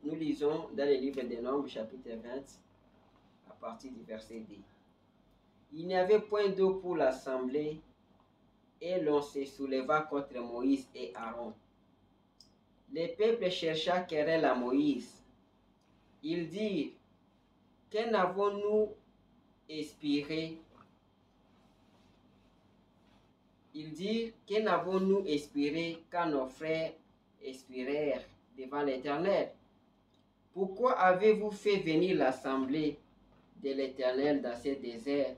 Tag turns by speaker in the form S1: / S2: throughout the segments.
S1: Nous lisons dans le livre des Nombres, chapitre 20, à partir du verset 2. Il n'y avait point d'eau pour l'assemblée, et l'on se souleva contre Moïse et Aaron. Les peuples chercha querelle à Moïse. Ils dirent, qu'en avons-nous expiré? Ils dirent, qu'en avons-nous expiré quand nos frères expirèrent devant l'Éternel? Pourquoi avez-vous fait venir l'assemblée de l'Éternel dans ce désert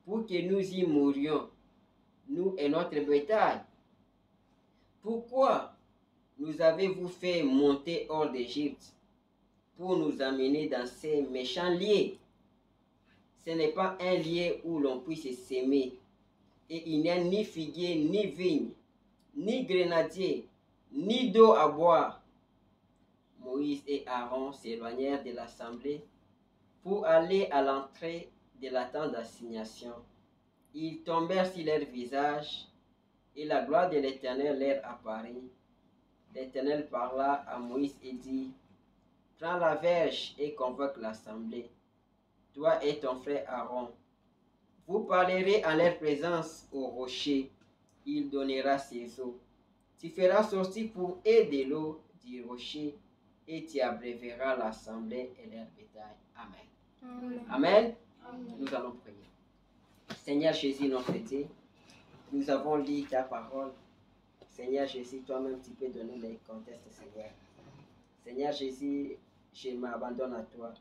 S1: pour que nous y mourions, nous et notre bétail? Pourquoi nous avez-vous fait monter hors d'Égypte pour nous amener dans ces méchants lieux? Ce n'est pas un lieu où l'on puisse s'aimer, et il n'y a ni figuier, ni vigne, ni grenadier, ni d'eau à boire. Moïse et Aaron s'éloignèrent de l'assemblée pour aller à l'entrée de la tente d'assignation. Ils tombèrent sur leur visage, et la gloire de l'Éternel leur apparut. L'Éternel parla à Moïse et dit, prends la verge et convoque l'assemblée, toi et ton frère Aaron. Vous parlerez en leur présence au rocher, il donnera ses eaux. Tu feras sortir pour eux de l'eau du rocher, et tu abreuveras l'assemblée et leur bétail. Amen. Amen. Amen. Nous allons prier. Seigneur Jésus, notre Dieu, nous avons lu ta parole. Seigneur Jésus, toi-même, tu peux donner les contextes, Seigneur. Seigneur Jésus, je m'abandonne à toi.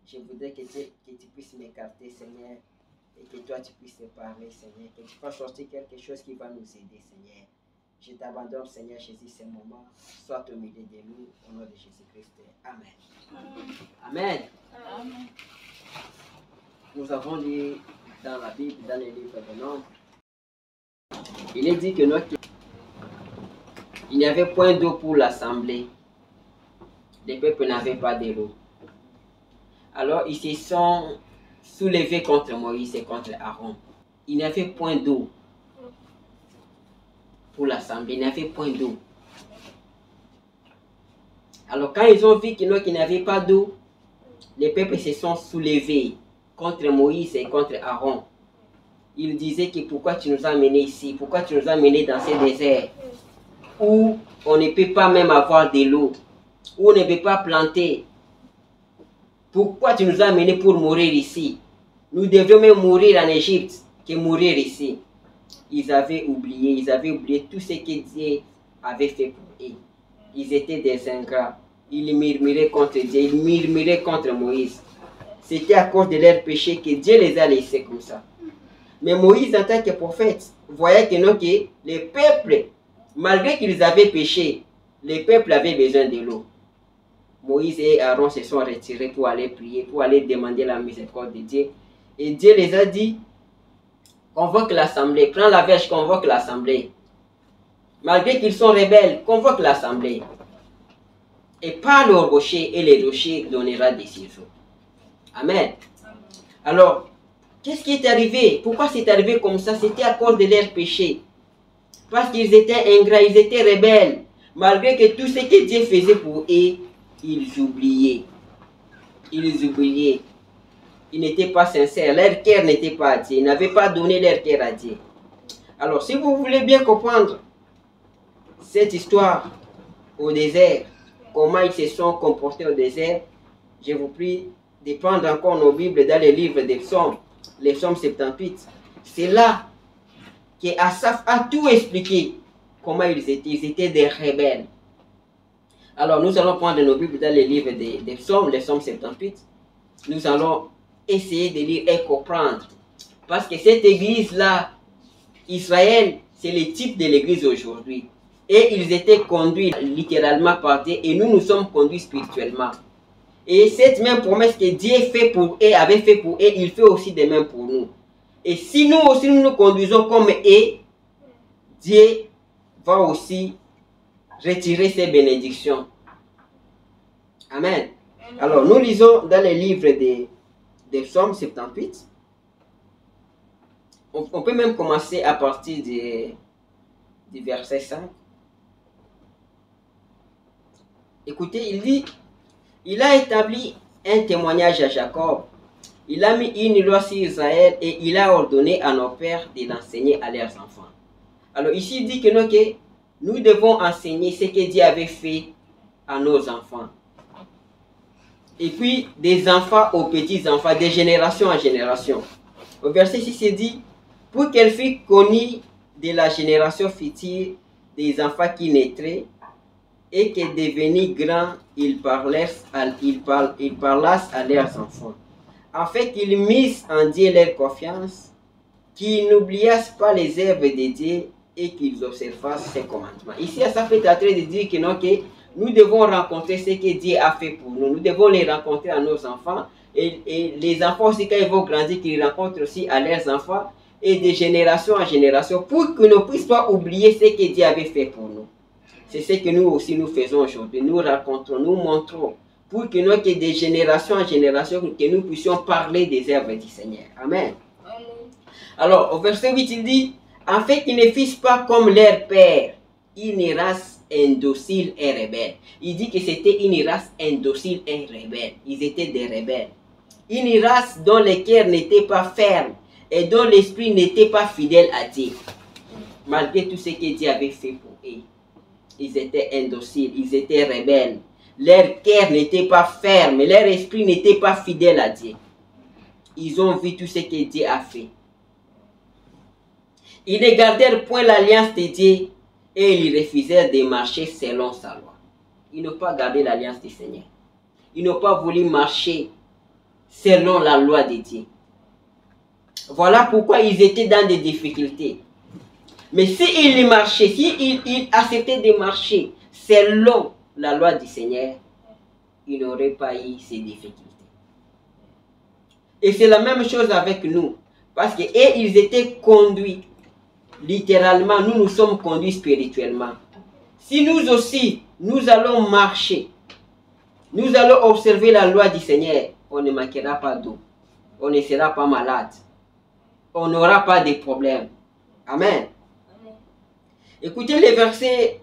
S1: Je voudrais que tu puisses m'écarter, Seigneur, et que toi, tu puisses parler, Seigneur. Que tu fasses sortir quelque chose qui va nous aider, Seigneur. Je t'abandonne, Seigneur Jésus, ce moment. Sois au milieu de nous, au nom de Jésus-Christ. Amen. Amen. Amen. Nous avons lu dans la Bible, dans les livres de Nombres, il est dit que il n'y avait point d'eau pour l'assemblée. Les peuples n'avaient pas d'eau. Alors ils se sont soulevés contre Moïse et contre Aaron. Il n'y avait point d'eau pour l'assemblée. Il n'y avait point d'eau. Alors quand ils ont vu qu'il n'y avait pas d'eau, les peuples se sont soulevés contre Moïse et contre Aaron. Ils disaient que pourquoi tu nous as amenés ici? Pourquoi tu nous as amenés dans ces déserts où on ne peut pas même avoir de l'eau, où on ne peut pas planter? Pourquoi tu nous as amenés pour mourir ici? Nous devrions même mourir en Égypte que mourir ici. Ils avaient oublié tout ce que Dieu avait fait pour eux. Ils étaient des ingrats. Ils murmuraient contre Dieu, ils murmuraient contre Moïse. C'était à cause de leurs péchés que Dieu les a laissés comme ça. Mais Moïse, en tant que prophète, voyait que les peuples, malgré qu'ils avaient péché, les peuples avaient besoin de l'eau. Moïse et Aaron se sont retirés pour aller prier, pour aller demander la miséricorde de Dieu. Et Dieu les a dit, convoque l'assemblée, prends la verge, convoque l'assemblée. Malgré qu'ils sont rebelles, convoque l'assemblée. Et parle au rocher, et le rocher donnera des ciseaux. Amen. Alors, qu'est-ce qui est arrivé? Pourquoi c'est arrivé comme ça? C'était à cause de leur péché. Parce qu'ils étaient ingrats, ils étaient rebelles. Malgré que tout ce que Dieu faisait pour eux, ils oubliaient. Ils oubliaient. Ils n'étaient pas sincères. Leur cœur n'était pas à Dieu. Ils n'avaient pas donné leur cœur à Dieu. Alors, si vous voulez bien comprendre cette histoire au désert, comment ils se sont comportés au désert, je vous prie de prendre encore nos Bibles dans les livres des psaumes, les psaumes 78. C'est là que Asaph a tout expliqué comment ils étaient. Ils étaient des rebelles. Alors nous allons prendre nos Bibles dans les livres des psaumes, les psaumes 78. Nous allons essayer de lire et comprendre. Parce que cette église-là, Israël, c'est le type de l'église aujourd'hui. Et ils étaient conduits littéralement par Dieu et nous sommes conduits spirituellement. Et cette même promesse que Dieu fait pour eux, avait fait pour eux, il fait aussi de même pour nous. Et si nous aussi nous nous conduisons comme eux, Dieu va aussi retirer ses bénédictions. Amen. Alors nous lisons dans les livres des psaumes 78. On peut même commencer à partir du verset 5. Écoutez, il dit, il a établi un témoignage à Jacob. Il a mis une loi sur Israël et il a ordonné à nos pères de l'enseigner à leurs enfants. Alors ici, il dit que nous devons enseigner ce que Dieu avait fait à nos enfants. Et puis, des enfants aux petits-enfants, de génération en génération. Au verset 6, il dit, pour qu'elle fût connue de la génération future des enfants qui naîtraient, et que devenus grands, ils parlassent à leurs enfants, afin qu'ils missent en Dieu leur confiance, qu'ils n'oubliassent pas les œuvres de Dieu et qu'ils observassent ses commandements. Ici, ça fait en train de dire que nous devons rencontrer ce que Dieu a fait pour nous. Nous devons les rencontrer à nos enfants. Et les enfants aussi, quand ils vont grandir, qu'ils rencontrent aussi à leurs enfants et de génération en génération pour qu'ils ne puissent pas oublier ce que Dieu avait fait pour nous. C'est ce que nous aussi nous faisons aujourd'hui. Nous racontons, nous montrons pour que de génération en génération, que nous puissions parler des œuvres du Seigneur. Amen. Amen. Alors, au verset 8, il dit, afin qu'ils ne fissent pas comme leur père, une race indocile et rebelle. Il dit que c'était une race indocile et rebelle. Ils étaient des rebelles. Une race dont le cœur n'était pas ferme et dont l'esprit n'était pas fidèle à Dieu. Malgré tout ce que Dieu avait fait pour eux. Ils étaient indociles, ils étaient rebelles. Leur cœur n'était pas ferme, leur esprit n'était pas fidèle à Dieu. Ils ont vu tout ce que Dieu a fait. Ils ne gardèrent point l'alliance de Dieu et ils refusèrent de marcher selon sa loi. Ils n'ont pas gardé l'alliance du Seigneur. Ils n'ont pas voulu marcher selon la loi de Dieu. Voilà pourquoi ils étaient dans des difficultés. Mais s'ils marchaient, s'ils acceptaient de marcher selon la loi du Seigneur, ils n'auraient pas eu ces difficultés. Et c'est la même chose avec nous. Parce qu'ils étaient conduits. Littéralement, nous sommes conduits spirituellement. Si nous aussi, nous allons marcher, nous allons observer la loi du Seigneur, on ne manquera pas d'eau. On ne sera pas malade. On n'aura pas de problèmes. Amen. Écoutez le verset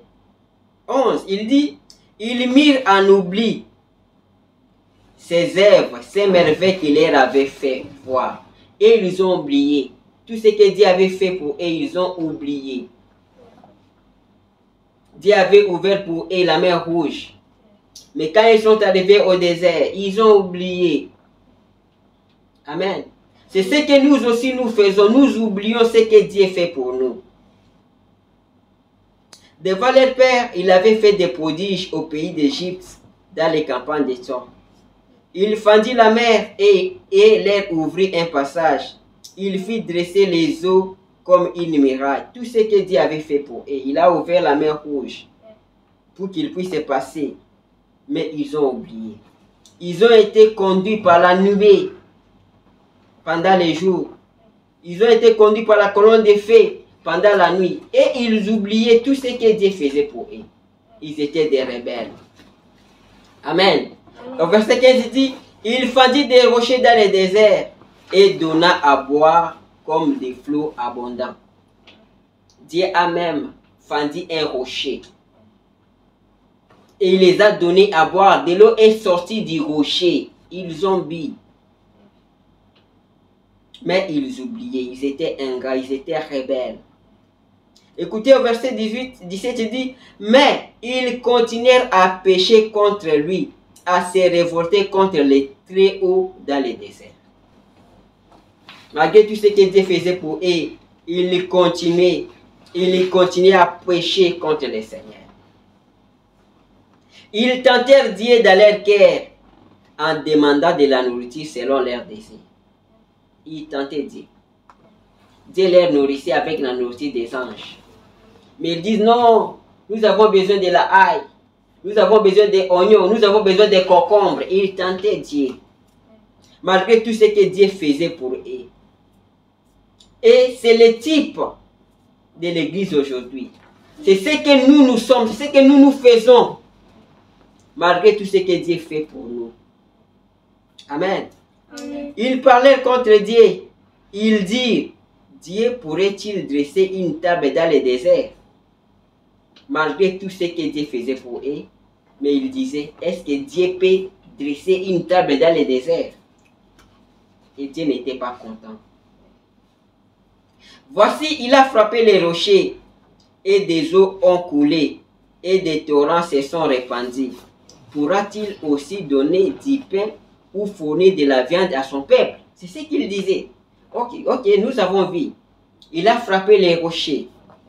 S1: 11, il dit, ils mirent en oubli ces œuvres, ces merveilles qu'il leur avait fait voir. Et ils ont oublié. Tout ce que Dieu avait fait pour eux, ils ont oublié. Dieu avait ouvert pour eux la mer Rouge. Mais quand ils sont arrivés au désert, ils ont oublié. Amen. C'est ce que nous aussi nous faisons. Nous oublions ce que Dieu fait pour nous. Devant leur père, il avait fait des prodiges au pays d'Égypte, dans les campagnes des champs. Il fendit la mer et leur ouvrit un passage. Il fit dresser les eaux comme une muraille. Tout ce que Dieu avait fait pour eux. Il a ouvert la mer Rouge pour qu'ils puissent passer. Mais ils ont oublié. Ils ont été conduits par la nuée pendant les jours. Ils ont été conduits par la colonne de feu pendant la nuit. Et ils oubliaient tout ce que Dieu faisait pour eux. Ils étaient des rebelles. Amen. Au verset 15, il dit, il fendit des rochers dans le désert et donna à boire comme des flots abondants. Dieu a même fendu un rocher. Et il les a donnés à boire. De l'eau est sortie du rocher. Ils ont bu. Mais ils oubliaient. Ils étaient ingrats. Ils étaient rebelles. Écoutez au verset 17, il dit, mais ils continuèrent à pécher contre lui, à se révolter contre les Très-Hauts dans le désert. Malgré tout ce que Dieu faisait pour eux, ils continuaient à pécher contre le Seigneur. Ils tentèrent Dieu dans leur cœur en demandant de la nourriture selon leur désir. Ils tentaient Dieu. Dieu leur nourrissait avec la nourriture des anges. Mais ils disent non, nous avons besoin de la haille, nous avons besoin des oignons, nous avons besoin des concombres. Et ils tentaient Dieu. Malgré tout ce que Dieu faisait pour eux. Et c'est le type de l'église aujourd'hui. C'est ce que nous sommes, c'est ce que nous faisons. Malgré tout ce que Dieu fait pour nous. Amen. Amen. Ils parlaient contre Dieu. Ils dirent, Dieu pourrait-il dresser une table dans le désert? Malgré tout ce que Dieu faisait pour eux, Mais il disait, est-ce que Dieu peut dresser une table dans le désert? Et Dieu n'était pas content. Voici, il a frappé les rochers, et des eaux ont coulé, et des torrents se sont répandus. Pourra-t-il aussi donner du pain ou fournir de la viande à son peuple? C'est ce qu'il disait. Ok, nous avons vu. Il a frappé les rochers.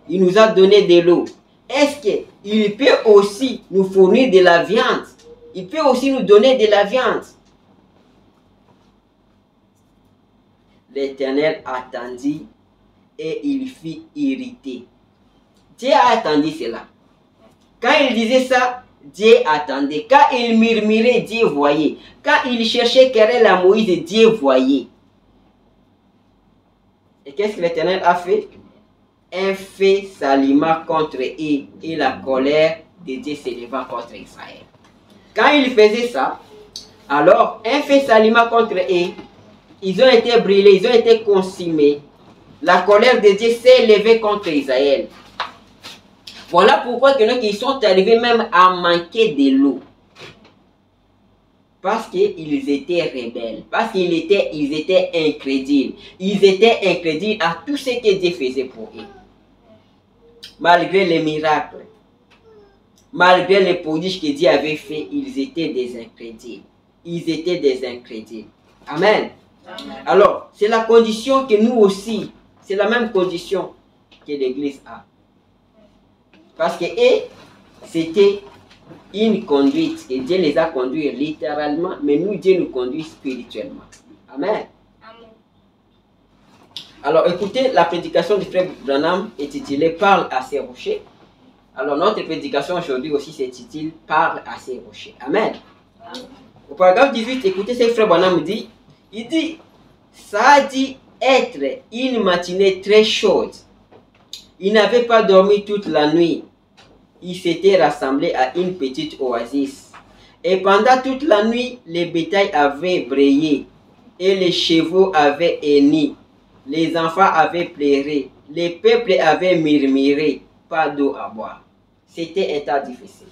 S1: Il nous a donné de l'eau. Est-ce qu'il peut aussi nous fournir de la viande? Il peut aussi nous donner de la viande. L'Éternel attendit et il fut irrité. Dieu a attendu cela. Quand il disait ça, Dieu attendait. Quand il murmurait, Dieu voyait. Quand il cherchait querelle à Moïse, Dieu voyait. Et qu'est-ce que l'Éternel a fait? Un feu s'alluma contre eux et la colère de Dieu s'éleva contre Israël. Quand il faisait ça, alors un feu s'alluma contre eux. Ils ont été brûlés, ils ont été consumés. La colère de Dieu s'est élevée contre Israël. Voilà pourquoi ils sont arrivés même à manquer de l'eau. Parce qu'ils étaient rebelles. Parce qu'ils étaient incrédules. Ils étaient incrédules à tout ce que Dieu faisait pour eux. Malgré les miracles, malgré les prodiges que Dieu avait fait, ils étaient des incrédules. Ils étaient des incrédules. Amen. Amen. Alors, c'est la condition que nous aussi, c'est la même condition que l'Église a. Parce que eux, c'était une conduite que Dieu les a conduits littéralement, mais nous, Dieu nous conduit spirituellement. Amen. Amen. Alors, écoutez, la prédication du frère Branham est titulée « Parle à ces rochers ». Alors, notre prédication aujourd'hui aussi s'intitule « Parle à ces rochers ». Amen. Amen. Au paragraphe 18, écoutez ce que frère Branham dit. Il dit « Ça a dit être une matinée très chaude. Il n'avait pas dormi toute la nuit. Il s'était rassemblé à une petite oasis. Et pendant toute la nuit, les bétails avaient brayé et les chevaux avaient henni. Les enfants avaient pleuré. Les peuples avaient murmuré. Pas d'eau à boire. » C'était un temps difficile.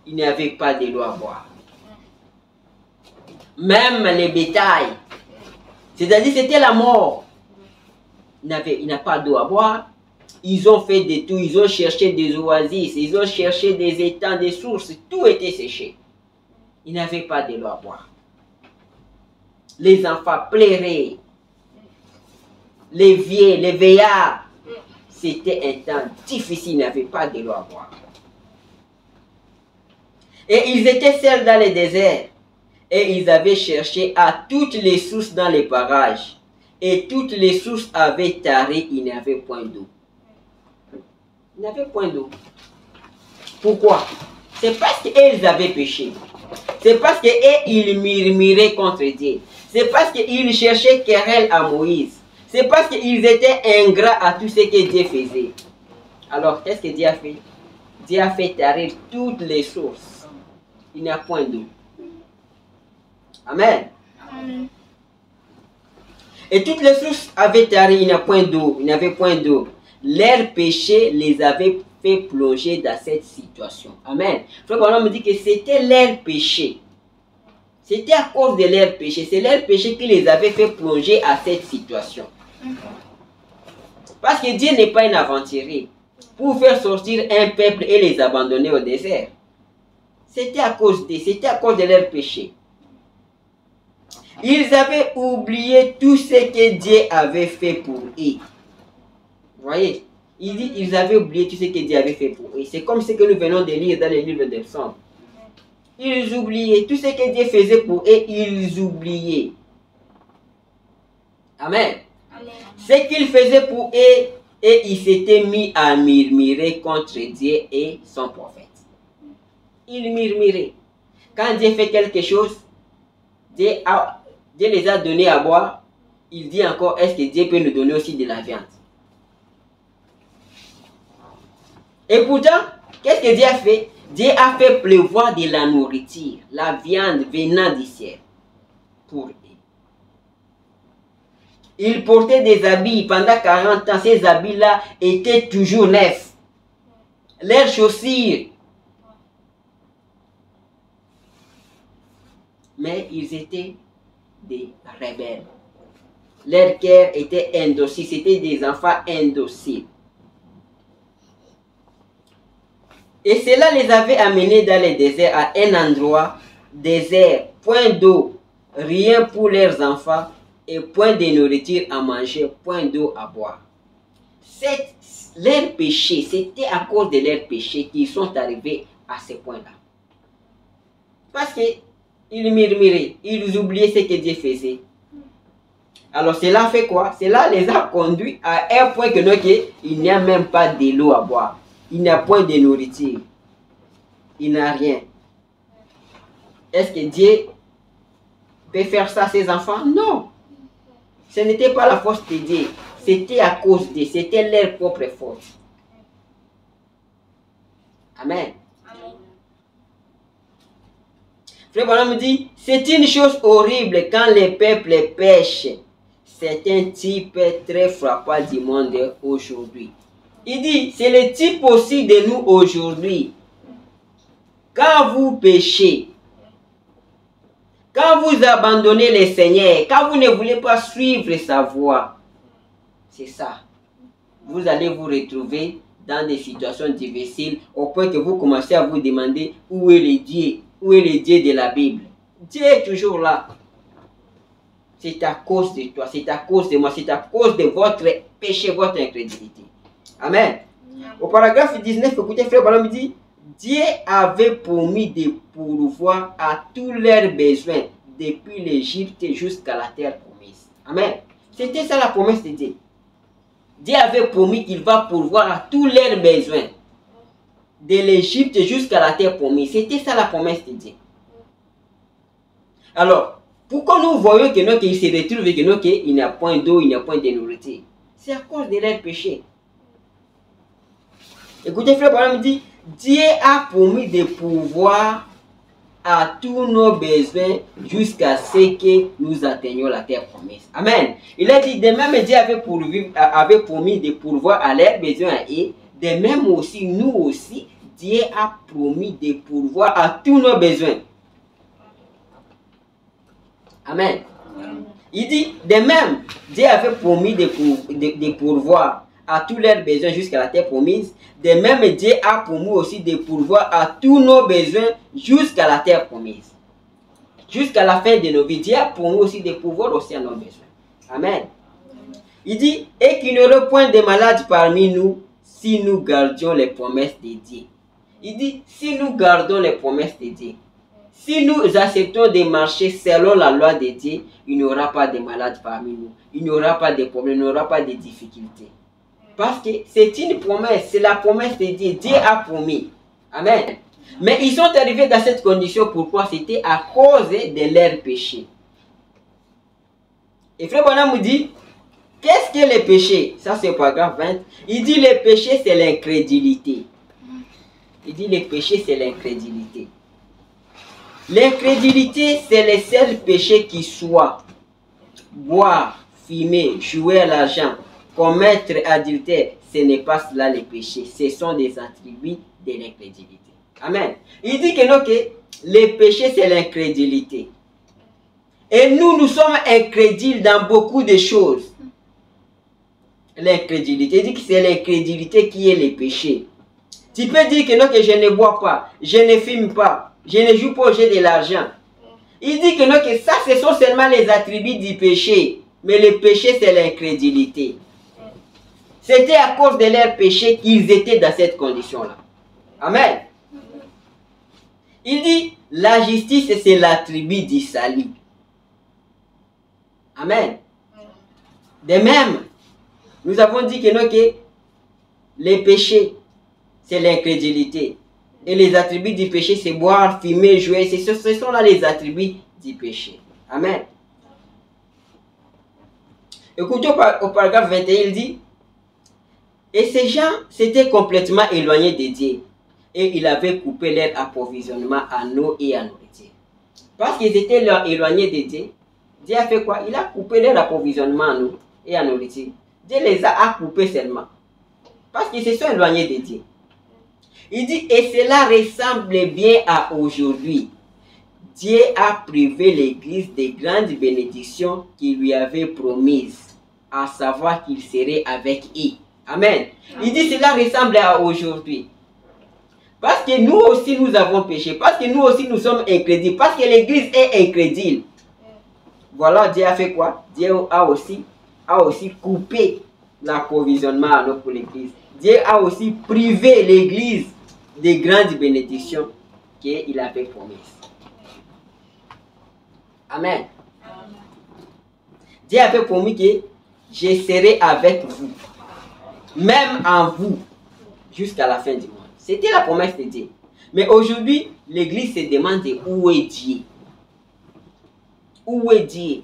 S1: Il n'y avait pas de l'eau à boire. Même les bétails, c'est-à-dire c'était la mort. Il n'a pas d'eau à boire. Ils ont fait de tout, ils ont cherché des oasis, ils ont cherché des étangs, des sources, tout était séché. Ils n'avaient pas de l'eau à boire. Les enfants pleuraient. Les vieux, les veillards, c'était un temps difficile, ils n'avaient pas de l'eau à boire. Et ils étaient seuls dans le désert. Et ils avaient cherché à toutes les sources dans les parages. Et toutes les sources avaient taré, il n'y avait point d'eau. Il n'y avait point d'eau. Pourquoi? C'est parce qu'ils avaient péché. C'est parce qu'ils murmuraient contre Dieu. C'est parce qu'ils cherchaient querelle à Moïse. C'est parce qu'ils étaient ingrats à tout ce que Dieu faisait. Alors, qu'est-ce que Dieu a fait? Dieu a fait tarir toutes les sources. Il n'y a point d'eau. Amen. Amen. Et toutes les sources avaient tari, il n'y a point d'eau, il n'y avait point d'eau. Leur péché les avait fait plonger dans cette situation. Amen. Frère Branham me dit que c'était leur péché. C'était à cause de leur péché. C'est leur péché qui les avait fait plonger à cette situation. Parce que Dieu n'est pas un aventurier pour faire sortir un peuple et les abandonner au désert. C'était à cause de leur péché. Ils avaient oublié tout ce que Dieu avait fait pour eux. Vous voyez? Il dit ils avaient oublié tout ce que Dieu avait fait pour eux. C'est comme ce que nous venons de lire dans les livres des Psaumes. Ils oubliaient tout ce que Dieu faisait pour eux, ils oubliaient. Amen. Amen. Ce qu'il faisait pour eux, et ils s'étaient mis à murmurer contre Dieu et son prophète. Ils murmuraient. Quand Dieu fait quelque chose, Dieu les a donnés à boire. Il dit encore, est-ce que Dieu peut nous donner aussi de la viande? Et pourtant, qu'est-ce que Dieu a fait? Dieu a fait pleuvoir de la nourriture, la viande venant du ciel pour eux. Ils portaient des habits pendant 40 ans. Ces habits-là étaient toujours neufs. Leurs chaussures mais ils étaient des rebelles. Leur cœur était indocile, c'était des enfants indociles. Et cela les avait amenés dans le désert, à un endroit désert, point d'eau, rien pour leurs enfants et point de nourriture à manger, point d'eau à boire. Leur péché, c'était à cause de leur péché qu'ils sont arrivés à ce point-là. Parce qu'ils murmuraient, ils oubliaient ce que Dieu faisait. Alors cela fait quoi? Cela les a conduits à un point que il n'y a même pas de l'eau à boire. Il n'y a point de nourriture. Il n'a rien. Est-ce que Dieu peut faire ça à ses enfants? Non. Ce n'était pas la force de Dieu. C'était à cause de, c'était leur propre faute. Amen. Frère Branham dit, c'est une chose horrible quand les peuples pêchent. C'est un type très frappant du monde aujourd'hui. Il dit, c'est le type aussi de nous aujourd'hui. Quand vous péchez, quand vous abandonnez le Seigneur, quand vous ne voulez pas suivre sa voie, c'est ça. Vous allez vous retrouver dans des situations difficiles au point que vous commencez à vous demander où est le Dieu, où est le Dieu de la Bible. Dieu est toujours là. C'est à cause de toi, c'est à cause de moi, c'est à cause de votre péché, votre incrédulité. Amen. Au paragraphe 19, écoutez, frère Branham dit, Dieu avait promis de pourvoir à tous leurs besoins depuis l'Égypte jusqu'à la terre promise. Amen. C'était ça la promesse de Dieu. Dieu avait promis qu'il va pourvoir à tous leurs besoins de l'Égypte jusqu'à la terre promise. C'était ça la promesse de Dieu. Alors, pourquoi nous voyons que qu'ils se retrouvent et qu'il n'y a point d'eau, il n'y a point de nourriture? C'est à cause de leur péché. Écoutez, frère Branham dit, Dieu a promis de pourvoir à tous nos besoins jusqu'à ce que nous atteignions la terre promise. Amen. Il a dit, de même Dieu avait promis de pourvoir à leurs besoins et de même aussi, nous aussi, Dieu a promis de pourvoir à tous nos besoins. Amen. Il dit, de même, Dieu avait promis de pourvoir à tous leurs besoins jusqu'à la terre promise. De même, Dieu a promis aussi de pourvoir à tous nos besoins jusqu'à la terre promise. Jusqu'à la fin de nos vies, Dieu a promis aussi de pourvoir aussi à nos besoins. Amen. Il dit, et qu'il n'y aurait point de malades parmi nous si nous gardions les promesses de Dieu. Il dit, si nous gardons les promesses de Dieu, si nous acceptons de marcher selon la loi de Dieu, il n'y aura pas de malades parmi nous. Il n'y aura pas de problèmes, il n'y aura pas de difficultés. Parce que c'est une promesse, c'est la promesse de Dieu. Dieu a promis. Amen. Mais ils sont arrivés dans cette condition, pourquoi? C'était à cause de leur péché. Et frère Branham nous dit, qu'est-ce que le péché? Ça c'est au paragraphe 20. Il dit le péché c'est l'incrédulité. Il dit le péché c'est l'incrédulité. L'incrédulité c'est le seul péché qui soit boire, fumer, jouer à l'argent, commettre adultère, ce n'est pas cela le péché. Ce sont des attributs de l'incrédulité. Amen. Il dit que le péché c'est l'incrédulité. Et nous sommes incrédules dans beaucoup de choses. L'incrédulité. Il dit que c'est l'incrédulité qui est le péché. Tu peux dire que je ne bois pas, je ne fume pas, je ne joue pas au jeu de l'argent. Il dit que ça ce sont seulement les attributs du péché. Mais le péché c'est l'incrédulité. C'était à cause de leur péché qu'ils étaient dans cette condition-là. Amen. Il dit, la justice, c'est l'attribut du salut. Amen. De même, nous avons dit que les péchés, c'est l'incrédulité. Et les attributs du péché, c'est boire, fumer, jouer. Ce sont là les attributs du péché. Amen. Écoutez au paragraphe 21, il dit, et ces gens s'étaient complètement éloignés de Dieu. Et il avait coupé leur approvisionnement en eau et en nourriture. Parce qu'ils étaient éloignés de Dieu, Dieu a fait quoi? Il a coupé leur approvisionnement en eau et en nourriture. Dieu les a coupés seulement. Parce qu'ils se sont éloignés de Dieu. Il dit, et cela ressemble bien à aujourd'hui. Dieu a privé l'Église des grandes bénédictions qu'il lui avait promises, à savoir qu'il serait avec eux. Amen. Il dit cela ressemble à aujourd'hui. Parce que nous aussi nous avons péché, parce que nous aussi nous sommes incrédules, parce que l'Église est incrédule. Voilà, Dieu a fait quoi? Dieu a aussi coupé l'approvisionnement pour l'Église. Dieu a aussi privé l'Église des grandes bénédictions qu'il avait promises. Amen. Dieu avait promis que je serai avec vous, même en vous, jusqu'à la fin du monde. C'était la promesse de Dieu. Mais aujourd'hui, l'Église se demande où est Dieu? Où est Dieu?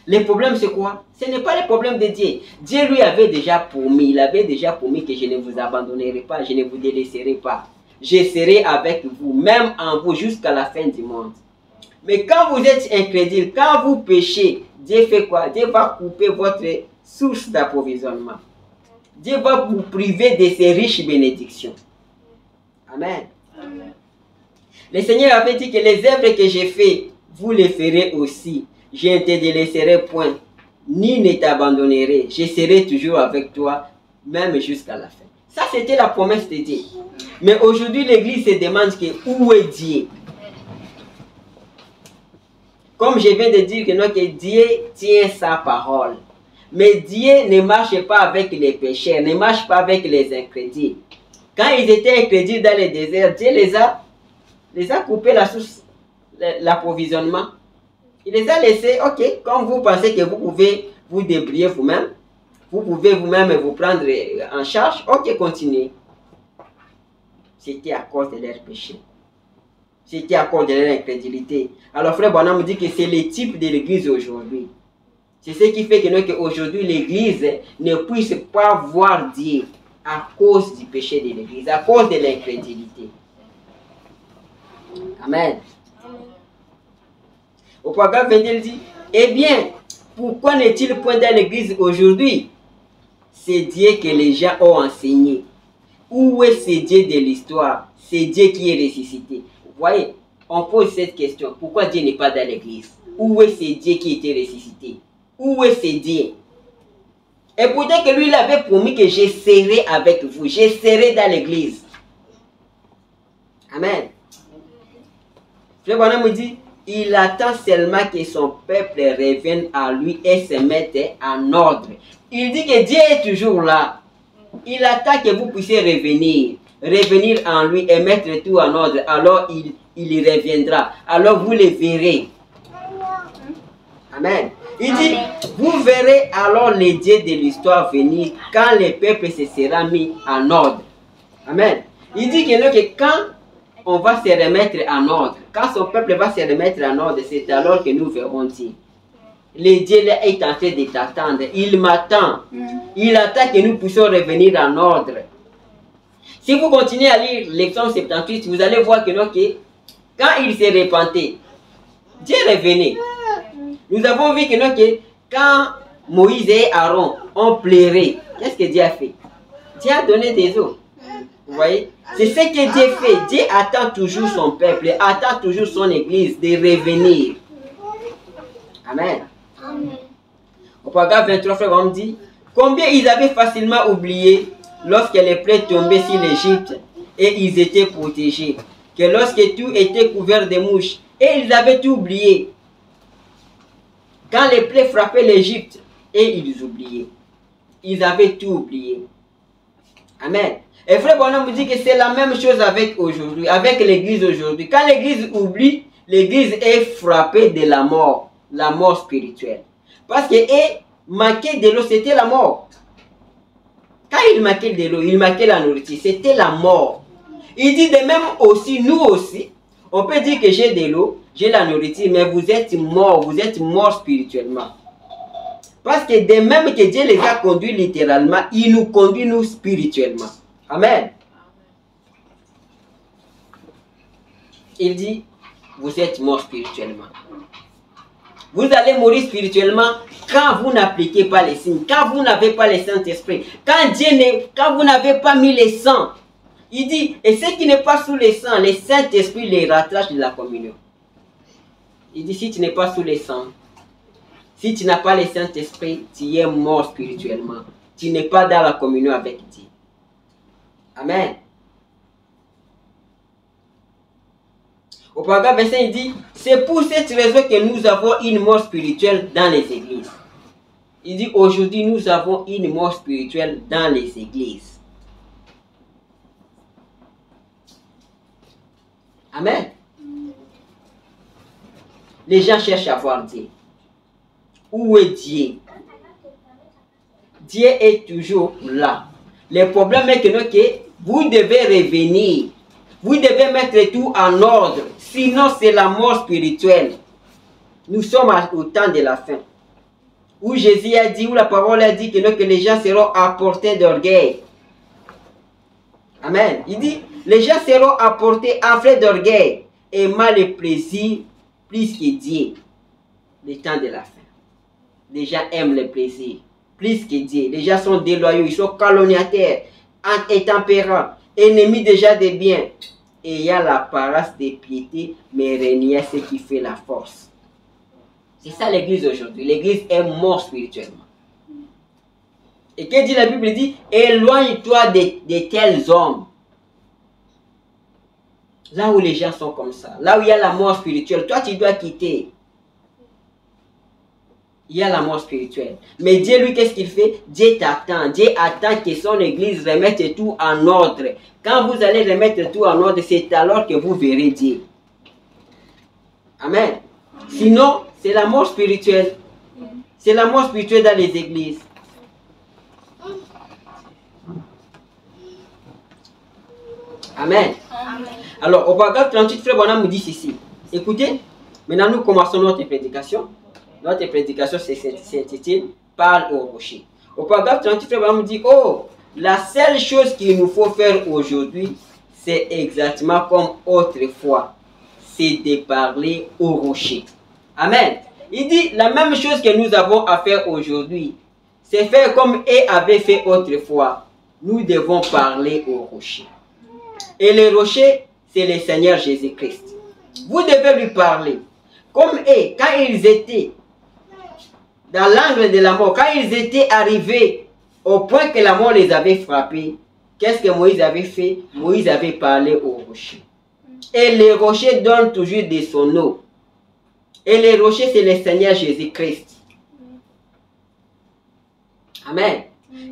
S1: Le problème c'est quoi? Ce n'est pas le problème de Dieu. Dieu lui avait déjà promis, il avait déjà promis que je ne vous abandonnerai pas, je ne vous délaisserai pas. Je serai avec vous, même en vous, jusqu'à la fin du monde. Mais quand vous êtes incrédule, quand vous péchez, Dieu fait quoi? Dieu va couper votre source d'approvisionnement. Dieu va vous priver de ses riches bénédictions. Amen. Amen. Le Seigneur avait dit que les œuvres que j'ai faites, vous les ferez aussi. Je ne te délaisserai point, ni ne t'abandonnerai. Je serai toujours avec toi, même jusqu'à la fin. Ça, c'était la promesse de Dieu. Mais aujourd'hui, l'Église se demande où est Dieu? Comme je viens de dire que Dieu tient sa parole. Mais Dieu ne marche pas avec les pécheurs, ne marche pas avec les incrédules. Quand ils étaient incrédules dans le désert, Dieu les a coupé la source, l'approvisionnement. Il les a laissés, ok, comme vous pensez que vous pouvez vous débrouiller vous-même, vous pouvez vous-même vous prendre en charge, ok, continuez. C'était à cause de leur péché. C'était à cause de leur incrédulité. Alors frère Branham dit que c'est le type de l'Église aujourd'hui. C'est ce qui fait que aujourd'hui l'Église ne puisse pas voir Dieu à cause du péché de l'Église, à cause de l'incrédulité. Amen. Au paragraphe 22, il dit, eh bien, pourquoi n'est-il point dans l'Église aujourd'hui? C'est Dieu que les gens ont enseigné. Où est ce Dieu de l'histoire? C'est Dieu qui est ressuscité. Vous voyez, on pose cette question. Pourquoi Dieu n'est pas dans l'Église? Où est ce Dieu qui était ressuscité? Où est ce Dieu? Et pourtant que lui, il avait promis que je serai avec vous. Je serai dans l'Église. Amen. Frère Branham me dit, il attend seulement que son peuple revienne à lui et se mette en ordre. Il dit que Dieu est toujours là. Il attend que vous puissiez revenir en lui et mettre tout en ordre. Alors il reviendra. Alors vous le verrez. Amen. Il dit, vous verrez alors les dieux de l'histoire venir quand le peuple se sera mis en ordre. Amen. Il dit que quand on va se remettre en ordre, quand son peuple va se remettre en ordre, c'est alors que nous verrons Dieu. Le Dieu est en train de t'attendre. Il m'attend. Il attend que nous puissions revenir en ordre. Si vous continuez à lire l'exemple 78, vous allez voir que quand il s'est repenté, Dieu revenait. Nous avons vu que quand Moïse et Aaron ont pleuré, qu'est-ce que Dieu a fait? Dieu a donné des eaux. Vous voyez? C'est ce que Dieu fait. Dieu attend toujours son peuple, attend toujours son église de revenir. Amen. Au paragraphe 23, frère, on dit, combien ils avaient facilement oublié lorsque les plaies tombaient sur l'Égypte et ils étaient protégés, que lorsque tout était couvert de mouches, et ils avaient tout oublié. Quand les plaies frappaient l'Égypte, et ils oubliaient. Ils avaient tout oublié. Amen. Et frère Branham me dit que c'est la même chose avec aujourd'hui, avec l'église aujourd'hui. Quand l'église oublie, l'église est frappée de la mort spirituelle. Parce que manquer de l'eau, c'était la mort. Quand il manquait de l'eau, il manquait la nourriture, c'était la mort. Il dit de même aussi, nous aussi, on peut dire que j'ai de l'eau, j'ai la nourriture, mais vous êtes morts spirituellement. Parce que de même que Dieu les a conduits littéralement, il nous conduit nous spirituellement. Amen. Il dit, vous êtes morts spirituellement. Vous allez mourir spirituellement quand vous n'appliquez pas les signes, quand vous n'avez pas le Saint-Esprit, quand vous n'avez pas mis le sang Il dit, et ce qui n'est pas sous le sang, le Saint-Esprit les rattrache de la communion. Il dit, si tu n'es pas sous le sang, si tu n'as pas le Saint-Esprit, tu es mort spirituellement. Tu n'es pas dans la communion avec Dieu. Amen. Au paragraphe 25, il dit, c'est pour cette raison que nous avons une mort spirituelle dans les églises. Il dit, aujourd'hui, nous avons une mort spirituelle dans les églises. Amen. Les gens cherchent à voir Dieu. Où est Dieu? Dieu est toujours là. Le problème est que vous devez revenir. Vous devez mettre tout en ordre. Sinon, c'est la mort spirituelle. Nous sommes au temps de la fin. Où Jésus a dit, où la parole a dit que les gens seront à portée d'orgueil. Amen. Il dit, les gens seront à portée enflés d'orgueil, aimant le plaisir plus que Dieu. Le temps de la fin. Les gens aiment le plaisir plus que Dieu. Les gens sont déloyaux, ils sont calomniateurs, intempérants, ennemis déjà des biens. Et il y a l'apparence de piété, mais régner ce qui fait la force. C'est ça l'église aujourd'hui. L'église est morte spirituellement. Et que dit la Bible? Dit, éloigne-toi de tels hommes. Là où les gens sont comme ça, là où il y a la mort spirituelle, toi tu dois quitter. Il y a la mort spirituelle. Mais Dieu, lui, qu'est-ce qu'il fait? Dieu t'attend. Dieu attend que son église remette tout en ordre. Quand vous allez remettre tout en ordre, c'est alors que vous verrez Dieu. Amen. Sinon, c'est la mort spirituelle. C'est la mort spirituelle dans les églises. Amen. Alors, au paragraphe 38, Frère Branham nous dit ceci. Écoutez, maintenant nous commençons notre prédication. Notre prédication s'intitule « Parle au rocher ». Au paragraphe 38, Frère Branham nous dit « Oh, la seule chose qu'il nous faut faire aujourd'hui, c'est exactement comme autrefois, c'est de parler au rocher. » Amen. Il dit la même chose que nous avons à faire aujourd'hui, c'est faire comme eux avaient fait autrefois. Nous devons parler au rocher. Et le rocher, c'est le Seigneur Jésus-Christ. Vous devez lui parler. Comme eux, quand ils étaient dans l'angle de la mort, quand ils étaient arrivés au point que la mort les avait frappés, qu'est-ce que Moïse avait fait? Moïse avait parlé au rocher. Et le rocher donne toujours de son eau. Et le rocher, c'est le Seigneur Jésus-Christ. Amen.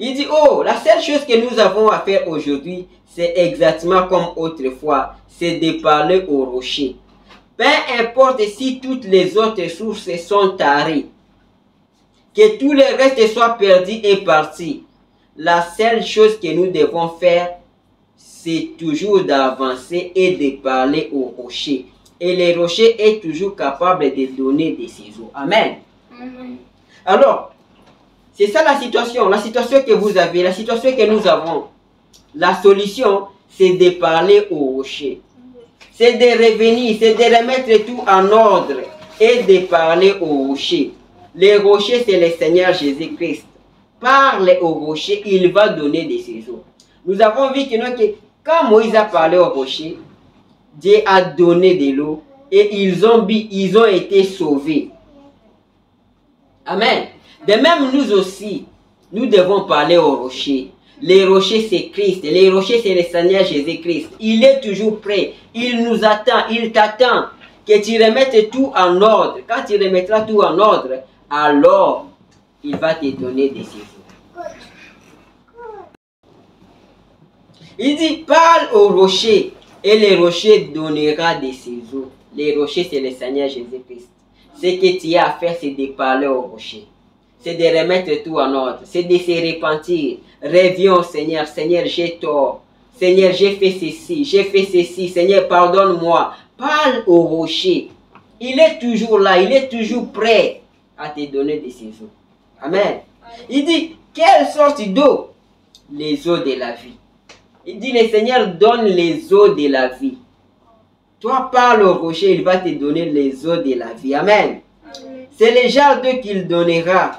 S1: Il dit, oh, la seule chose que nous avons à faire aujourd'hui, c'est exactement comme autrefois, c'est de parler au rocher. Peu importe si toutes les autres sources sont tarées, que tout le reste soit perdu et parti. La seule chose que nous devons faire, c'est toujours d'avancer et de parler au rocher. Et le rocher est toujours capable de donner des ciseaux. Amen. Amen. Alors, c'est ça la situation que vous avez, la situation que nous avons. La solution, c'est de parler au rocher. C'est de revenir, c'est de remettre tout en ordre et de parler au rocher. Le rocher, c'est le Seigneur Jésus-Christ. Parle au rocher, il va donner des ciseaux. Nous avons vu que quand Moïse a parlé au rocher, Dieu a donné de l'eau et ils ont été sauvés. Amen. De même, nous aussi, nous devons parler au rocher. Le rocher, c'est Christ. Le rocher, c'est le Seigneur Jésus-Christ. Il est toujours prêt. Il nous attend. Il t'attend que tu remettes tout en ordre. Quand tu remettras tout en ordre, alors, il va te donner des ciseaux. Il dit, parle au rocher et le rocher donnera des ciseaux. Le rocher, c'est le Seigneur Jésus-Christ. Ce que tu as à faire, c'est de parler au rocher. C'est de remettre tout en ordre. C'est de se repentir. Reviens au Seigneur. Seigneur, j'ai tort. Seigneur, j'ai fait ceci. J'ai fait ceci. Seigneur, pardonne-moi. Parle au rocher. Il est toujours là. Il est toujours prêt à te donner des ciseaux. Amen. Il dit, quelle sorte d'eau? Les eaux de la vie. Il dit, le Seigneur donne les eaux de la vie. Toi, parle au rocher, il va te donner les eaux de la vie. Amen. C'est le genre d'eau qu'il donnera.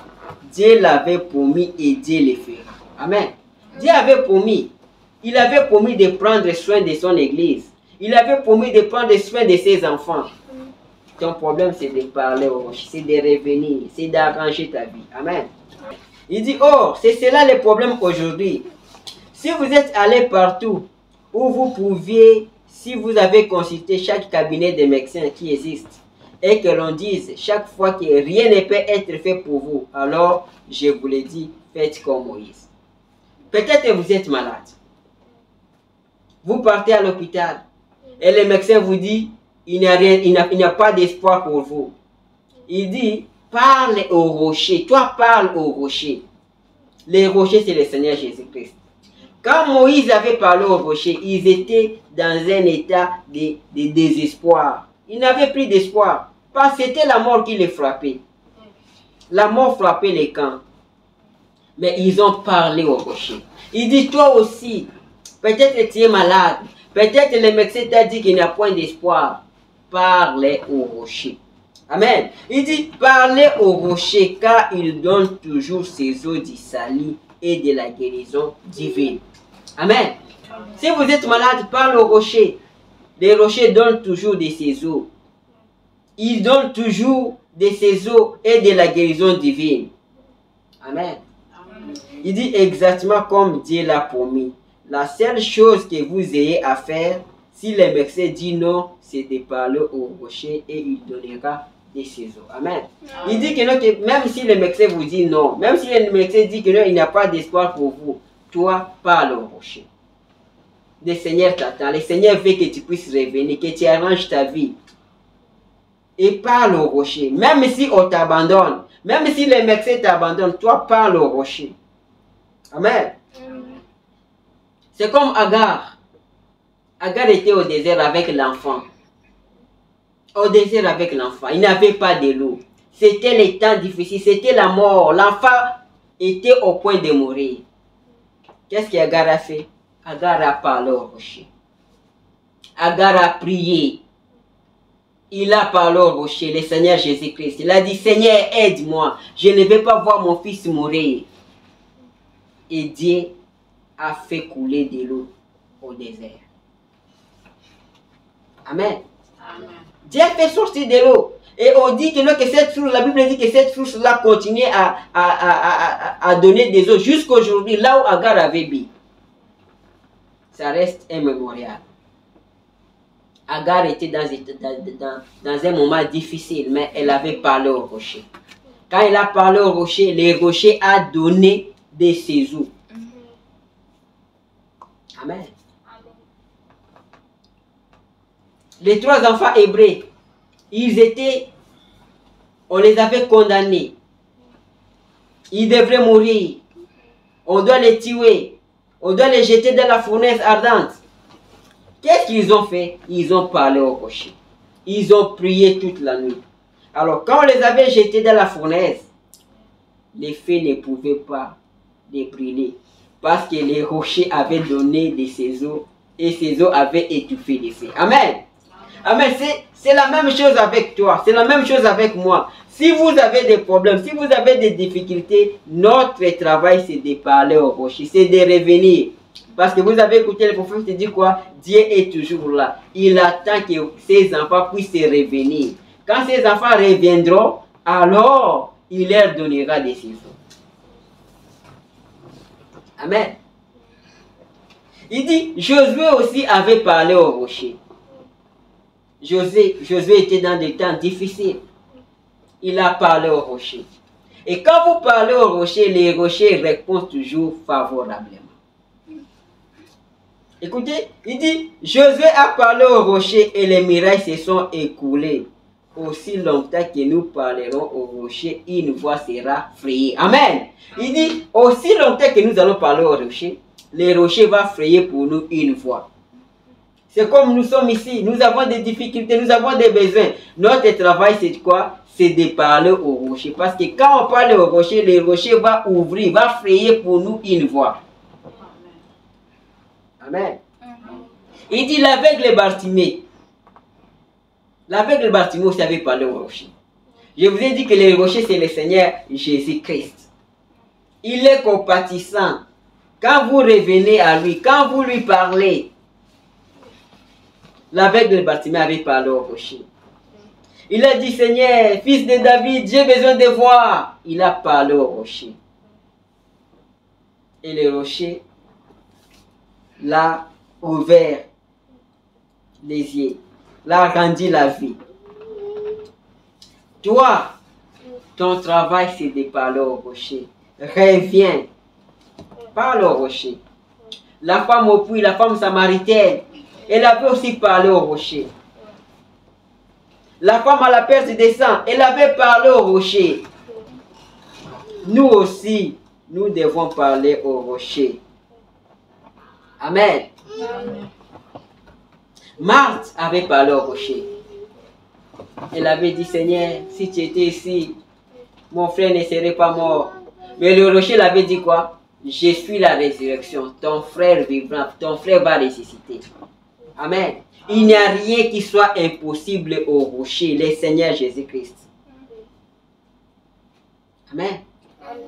S1: Dieu l'avait promis et Dieu le fera. Amen. Dieu avait promis. Il avait promis de prendre soin de son église. Il avait promis de prendre soin de ses enfants. Ton problème, c'est de parler au rocher, c'est de revenir, c'est d'arranger ta vie. Amen. Il dit, oh, c'est cela le problème aujourd'hui. Si vous êtes allé partout où vous pouviez, si vous avez consulté chaque cabinet de médecins qui existe, et que l'on dise chaque fois que rien ne peut être fait pour vous, alors, je vous le dis, faites comme Moïse. Peut-être que vous êtes malade. Vous partez à l'hôpital et le médecin vous dit, il n'y a pas d'espoir pour vous. Il dit, parle au rocher. Toi, parle au rocher. Le rocher, c'est le Seigneur Jésus-Christ. Quand Moïse avait parlé au rocher, ils étaient dans un état de désespoir. Ils n'avaient plus d'espoir. Parce que c'était la mort qui les frappait. La mort frappait les camps. Mais ils ont parlé au rocher. Il dit, toi aussi, peut-être que tu es malade. Peut-être que le médecin t'a dit qu'il n'y a point d'espoir. Parlez au rocher. Amen. Il dit, parlez au rocher, car il donne toujours ses eaux du salut et de la guérison divine. Amen. Si vous êtes malade, parlez au rocher. Le rocher donne toujours de ses eaux. Il donne toujours de ses eaux et de la guérison divine. Amen. Il dit exactement comme Dieu l'a promis. La seule chose que vous ayez à faire, si le médecin dit non, c'est de parler au rocher et il donnera de ses eaux. Amen. Il dit que, non, que même si le médecin vous dit non, même si le médecin dit que non, il n'y a pas d'espoir pour vous, toi, parle au rocher. Le Seigneur t'attend. Le Seigneur veut que tu puisses revenir, que tu arranges ta vie. Et parle au rocher. Même si on t'abandonne, même si le médecin t'abandonne, toi, parle au rocher. Amen. C'est comme Agar. Agar était au désert avec l'enfant. Au désert avec l'enfant. Il n'avait pas de l'eau. C'était les temps difficiles. C'était la mort. L'enfant était au point de mourir. Qu'est-ce qu'Agar a fait? Agar a parlé au rocher. Agar a prié. Il a parlé au rocher, le Seigneur Jésus-Christ. Il a dit, Seigneur, aide-moi. Je ne vais pas voir mon fils mourir. Et Dieu a fait couler de l'eau au désert. Amen. Amen. Dieu a fait sortir de l'eau. Et on dit que, non, que cette source, la Bible dit que cette source-là continue à donner des eaux jusqu'aujourd'hui, là où Agar avait bu. Ça reste un mémorial. Agar était dans un moment difficile, mais elle avait parlé au rocher. Quand elle a parlé au rocher, le rocher a donné de ses eaux. Amen. Les trois enfants hébreux, on les avait condamnés. Ils devraient mourir. On doit les tuer. On doit les jeter dans la fournaise ardente. Qu'est-ce qu'ils ont fait? Ils ont parlé au rocher. Ils ont prié toute la nuit. Alors, quand on les avait jetés dans la fournaise, les feux ne pouvaient pas les brûler. Parce que les rochers avaient donné de ses eaux et ces eaux avaient étouffé les feux. Amen. Amen. C'est la même chose avec toi. C'est la même chose avec moi. Si vous avez des problèmes, si vous avez des difficultés, notre travail c'est de parler au rocher, c'est de revenir. Parce que vous avez écouté le prophète qui dit quoi? Dieu est toujours là. Il attend que ses enfants puissent revenir. Quand ses enfants reviendront, alors il leur donnera des saisons. Amen. Il dit, Josué aussi avait parlé au rocher. Josué était dans des temps difficiles. Il a parlé au rocher. Et quand vous parlez au rocher, les rochers répondent toujours favorablement. Écoutez, il dit, Josué a parlé au rocher et les murailles se sont écoulées. Aussi longtemps que nous parlerons au rocher, une voix sera frayée. Amen. Il dit, aussi longtemps que nous allons parler au rocher, le rocher va frayer pour nous une voix. C'est comme nous sommes ici, nous avons des difficultés, nous avons des besoins. Notre travail, c'est quoi? C'est de parler au rocher. Parce que quand on parle au rocher, le rocher va ouvrir, va frayer pour nous une voie. Amen. Il dit l'aveugle Bartimée. L'aveugle Bartimée aussi avait parlé au rocher. Je vous ai dit que le rocher, c'est le Seigneur Jésus-Christ. Il est compatissant. Quand vous revenez à lui, quand vous lui parlez, l'aveugle de Bartimée avait parlé au rocher. Il a dit, Seigneur, fils de David, j'ai besoin de voir. Il a parlé au rocher. Et le rocher l'a ouvert les yeux, l'a rendu la vie. Toi, ton travail, c'est de parler au rocher. Reviens. Parle au rocher. La femme au puits, la femme samaritaine, elle avait aussi parlé au rocher. La femme à la perte de sang, elle avait parlé au rocher. Nous aussi, nous devons parler au rocher. Amen. Amen. Marthe avait parlé au rocher. Elle avait dit, Seigneur, si tu étais ici, mon frère ne serait pas mort. Mais le rocher l'avait dit quoi? Je suis la résurrection. Ton frère vivra, ton frère va ressusciter. Amen. Il n'y a rien qui soit impossible au rocher, le Seigneur Jésus-Christ. Amen. Amen.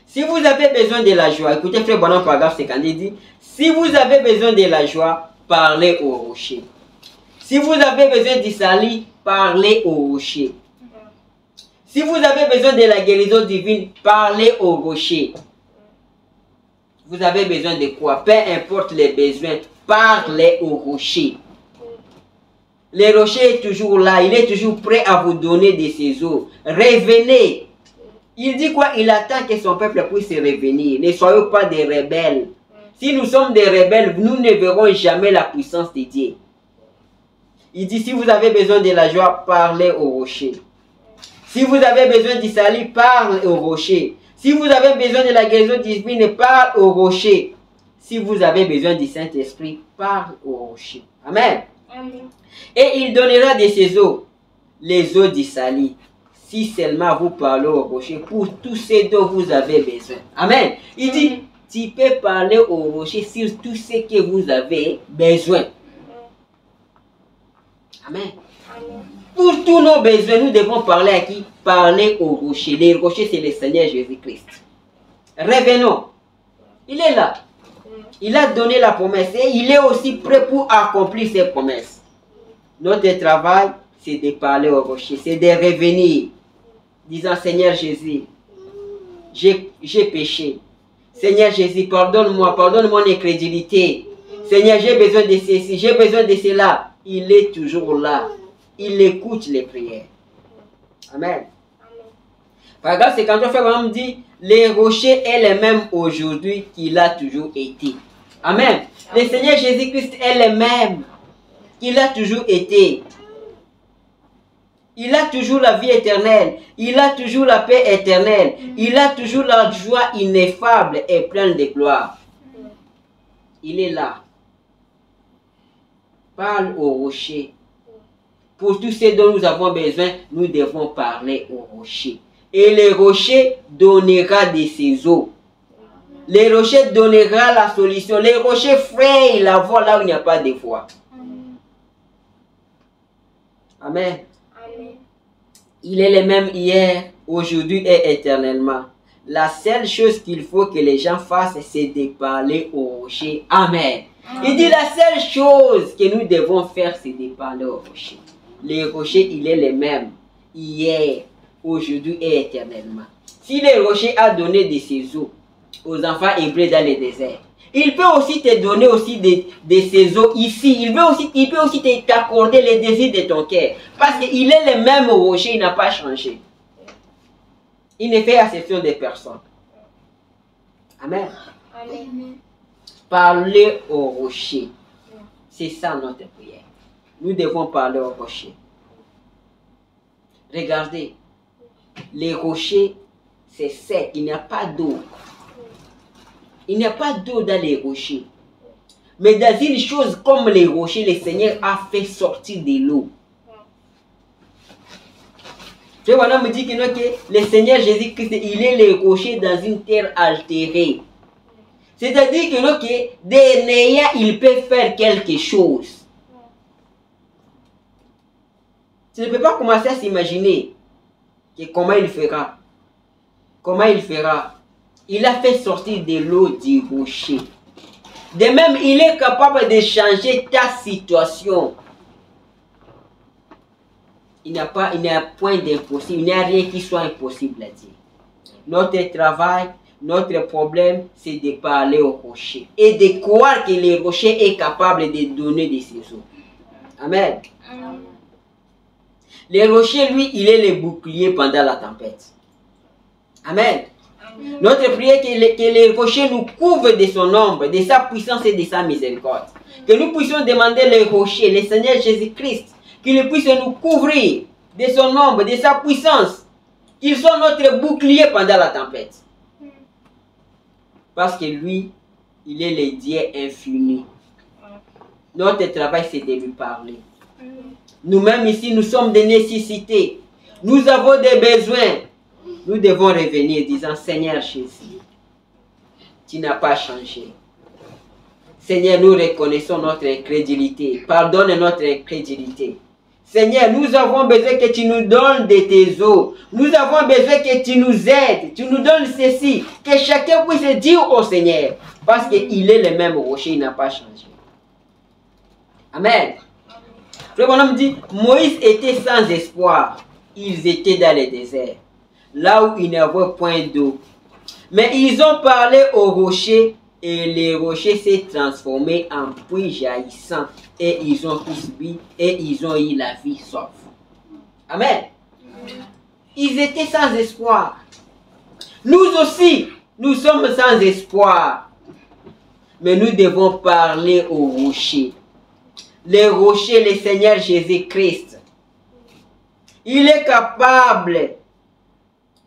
S1: Si vous avez besoin de la joie, écoutez frère Bonhomme, paragraphe 50, il dit, si vous avez besoin de la joie, parlez au rocher. Si vous avez besoin du salut, parlez au rocher. Si vous avez besoin de la guérison divine, parlez au rocher. Vous avez besoin de quoi? Peu importe les besoins, parlez au rocher. Le rocher est toujours là, il est toujours prêt à vous donner de ses eaux. Revenez. Il dit quoi? Il attend que son peuple puisse revenir. Ne soyez pas des rebelles. Si nous sommes des rebelles, nous ne verrons jamais la puissance de Dieu. Il dit, si vous avez besoin de la joie, parlez au rocher. Si vous avez besoin du salut, parlez au rocher. Si vous avez besoin de la guérison divine, parlez au rocher. Si vous avez besoin du Saint-Esprit, parlez au rocher. Amen. Amen. Et il donnera de ses eaux, les eaux du salut. Si seulement vous parlez au rocher pour tous ces dont vous avez besoin. Amen. Il dit, tu peux parler au rocher sur tout ce que vous avez besoin. Amen. Pour tous nos besoins, nous devons parler à qui? Parler au rocher. Le rocher, c'est le Seigneur Jésus-Christ. Revenons. Il est là. Il a donné la promesse et il est aussi prêt pour accomplir ses promesses. Notre travail, c'est de parler au rocher, c'est de revenir. Disant, Seigneur Jésus, j'ai péché. Seigneur Jésus, pardonne mon incrédulité. Seigneur, j'ai besoin de ceci, j'ai besoin de cela. Il est toujours là. Il écoute les prières. Amen. Paragraphe 53, frère Branham dit, le rocher est le même aujourd'hui qu'il a toujours été. Amen. Le Seigneur Jésus-Christ est le même qu'il a toujours été. Il a toujours la vie éternelle. Il a toujours la paix éternelle. Il a toujours la joie ineffable et pleine de gloire. Il est là. Parle au rocher. Pour tous ceux dont nous avons besoin, nous devons parler au rocher. Et le rocher donnera de ses eaux. Le rocher donnera la solution. Le rocher fraye la voie là où il n'y a pas de voie. Amen. Il est le même hier, aujourd'hui et éternellement. La seule chose qu'il faut que les gens fassent, c'est de parler au rocher. Amen. Il dit la seule chose que nous devons faire, c'est de parler au rocher. Le rocher, il est le même hier, aujourd'hui et éternellement. Si le rocher a donné de ses eaux aux enfants hébreux dans le désert, il peut aussi te donner aussi de ses eaux ici. Il peut aussi t'accorder les désirs de ton cœur. Parce qu'il est le même rocher, il n'a pas changé. Il ne fait exception de personne. Amen. Amen. Parler au rocher. C'est ça notre prière. Nous devons parler au rocher. Regardez. Les rochers, c'est sec. Il n'y a pas d'eau. Il n'y a pas d'eau dans les rochers. Mais dans une chose comme les rochers, le Seigneur a fait sortir de l'eau. Frère me dit que le Seigneur Jésus-Christ, il est le rocher dans une terre altérée. C'est-à-dire que des néants, il peut faire quelque chose. Tu ne peux pas commencer à s'imaginer comment il fera. Comment il fera? Il a fait sortir de l'eau du rocher. De même, il est capable de changer ta situation. Il n'y a point d'impossible. Il n'y a rien qui soit impossible à dire. Notre travail, notre problème, c'est de parler au rocher. Et de croire que le rocher est capable de donner des saisons. Amen. Le rocher, lui, il est le bouclier pendant la tempête. Amen. Notre prière est que le rocher nous couvre de son ombre, de sa puissance et de sa miséricorde. Que nous puissions demander le rocher, le Seigneur Jésus-Christ, qu'il puisse nous couvrir de son ombre, de sa puissance. Qu'il soit notre bouclier pendant la tempête. Parce que lui, il est le Dieu infini. Notre travail, c'est de lui parler. Nous-mêmes ici, nous sommes des nécessités. Nous avons des besoins. Nous devons revenir disant, Seigneur Jésus, tu n'as pas changé. Seigneur, nous reconnaissons notre incrédulité. Pardonne notre incrédulité. Seigneur, nous avons besoin que tu nous donnes de tes eaux. Nous avons besoin que tu nous aides. Tu nous donnes ceci. Que chacun puisse dire au Seigneur. Parce qu'il est le même rocher, il n'a pas changé. Amen. Frère Bonhomme dit, Moïse était sans espoir. Ils étaient dans le désert, là où il n'y avait point d'eau. Mais ils ont parlé au rocher et le rocher s'est transformé en puits jaillissant. Et ils ont tous bu et ils ont eu la vie sauve. Amen. Ils étaient sans espoir. Nous aussi, nous sommes sans espoir. Mais nous devons parler au rocher. Le rocher, le Seigneur Jésus-Christ. Il est capable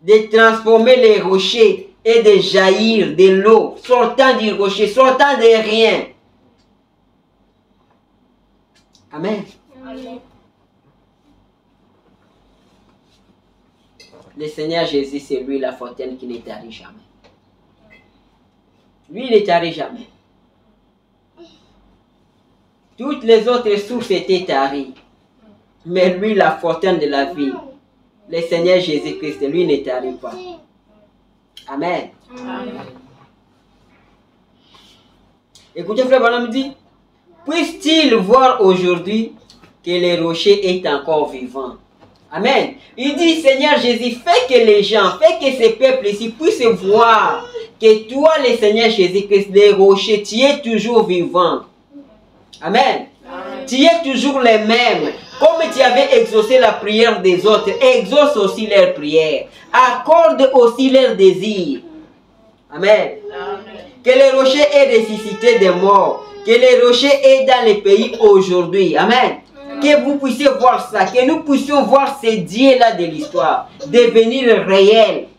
S1: de transformer les rochers et de jaillir de l'eau, sortant du rocher, sortant de rien. Amen. Amen. Le Seigneur Jésus, c'est lui la fontaine qui ne tarit jamais. Lui, il ne tarit jamais. Toutes les autres sources étaient taries. Mais lui, la fontaine de la vie, le Seigneur Jésus-Christ, lui ne tarit pas. Amen. Amen. Écoutez, frère Bonhomme dit, puisse-t-il voir aujourd'hui que le rocher est encore vivant? Amen. Il dit, Seigneur Jésus, fais que les gens, fais que ces peuples ici puissent voir que toi, le Seigneur Jésus-Christ, le rocher, tu es toujours vivant. Amen. Amen. Tu es toujours le même. Comme tu avais exaucé la prière des autres, exauce aussi leur prière. Accorde aussi leurs désirs. Amen. Amen. Que le rocher est ressuscité des morts. Que le rocher est dans les pays aujourd'hui. Amen. Que vous puissiez voir ça. Que nous puissions voir ces dieux-là de l'histoire devenir réels.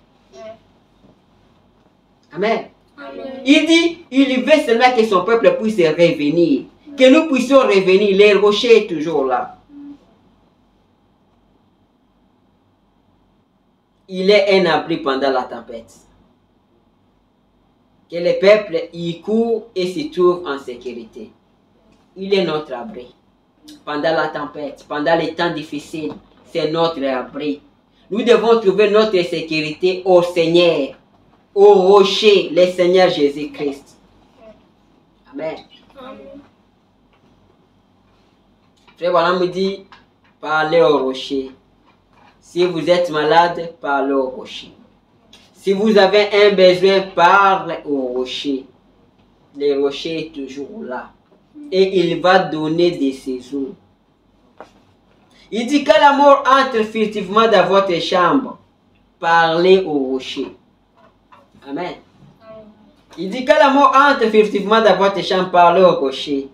S1: Amen. Amen. Il dit, il veut seulement que son peuple puisse revenir. Que nous puissions revenir. Le rocher est toujours là. Il est un abri pendant la tempête. Que le peuple y court et se trouve en sécurité. Il est notre abri. Pendant la tempête, pendant les temps difficiles, c'est notre abri. Nous devons trouver notre sécurité au Seigneur, au rocher, le Seigneur Jésus-Christ. Amen. Amen. Frère Bonhomme me dit, parlez au rocher. Si vous êtes malade, parlez au rocher. Si vous avez un besoin, parlez au rocher. Le rocher est toujours là. Et il va donner des saisons. Il dit que la mort entre furtivement dans votre chambre. Parlez au rocher. Amen. Il dit que la mort entre furtivement dans votre chambre. Parlez au rocher.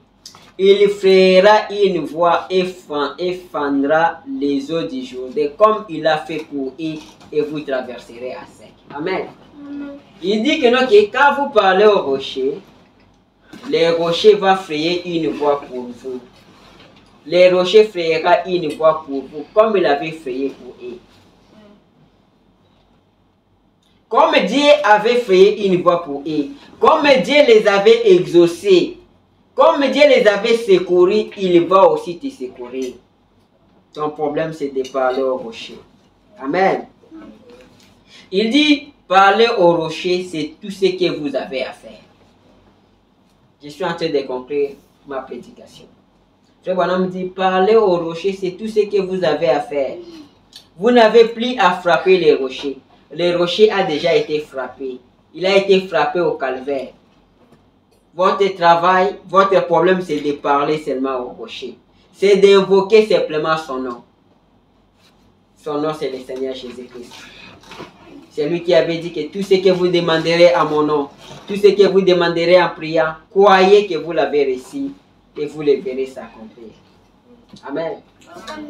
S1: Il fera une voix et fendra les eaux du Jourdain comme il a fait pour eux et vous traverserez à sec. Amen. Il dit que, non, que quand vous parlez au rocher, le rocher va frayer une voie pour vous. Le rocher frayera une voie pour vous comme il avait frayé pour eux. Comme Dieu avait frayé une voie pour eux, comme Dieu les avait exaucés, comme Dieu les avait secourus, il va aussi te secourir. Ton problème, c'est de parler au rocher. Amen. Il dit, parler au rocher, c'est tout ce que vous avez à faire. Je suis en train de conclure ma prédication. Frère Branham dit, parler au rocher, c'est tout ce que vous avez à faire. Vous n'avez plus à frapper les rochers. Le rocher a déjà été frappé. Il a été frappé au calvaire. Votre travail, votre problème, c'est de parler seulement au rocher. C'est d'invoquer simplement son nom. Son nom, c'est le Seigneur Jésus-Christ. C'est lui qui avait dit que tout ce que vous demanderez à mon nom, tout ce que vous demanderez en priant, croyez que vous l'avez reçu et vous le verrez s'accomplir. Amen.